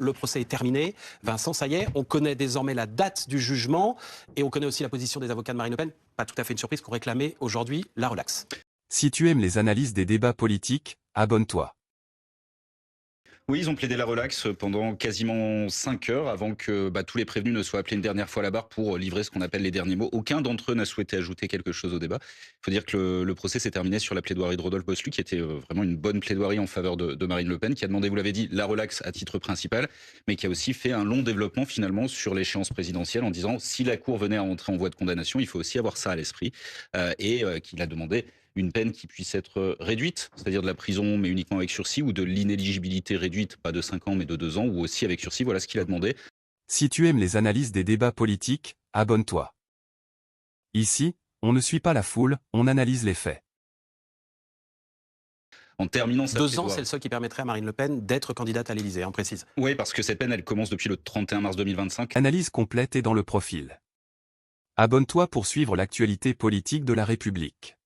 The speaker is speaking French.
le procès est terminé. Vincent, ça y est, on connaît désormais la date du jugement et on connaît aussi la position des avocats de Marine Le Pen. Pas tout à fait une surprise qu'on réclamait aujourd'hui la relaxe. Si tu aimes les analyses des débats politiques, abonne-toi. Oui, ils ont plaidé la relaxe pendant quasiment 5 heures avant que tous les prévenus ne soient appelés une dernière fois à la barre pour livrer ce qu'on appelle les derniers mots. Aucun d'entre eux n'a souhaité ajouter quelque chose au débat. Il faut dire que le procès s'est terminé sur la plaidoirie de Rodolphe Boslu, qui était vraiment une bonne plaidoirie en faveur de Marine Le Pen, qui a demandé, vous l'avez dit, la relaxe à titre principal, mais qui a aussi fait un long développement finalement sur l'échéance présidentielle en disant si la Cour venait à entrer en voie de condamnation, il faut aussi avoir ça à l'esprit, et qu'il a demandé une peine qui puisse être réduite, c'est-à-dire de la prison mais uniquement avec sursis, ou de l'inéligibilité réduite, pas de 5 ans mais de 2 ans, ou aussi avec sursis. Voilà ce qu'il a demandé. Si tu aimes les analyses des débats politiques, abonne-toi. Ici, on ne suit pas la foule, on analyse les faits. En terminant sa 2 ans, plaidoirie. c'est le seul qui permettrait à Marine Le Pen d'être candidate à l'Élysée, on précise. Oui, parce que cette peine, elle commence depuis le 31 mars 2025. Analyse complète est dans le profil. Abonne-toi pour suivre l'actualité politique de la République.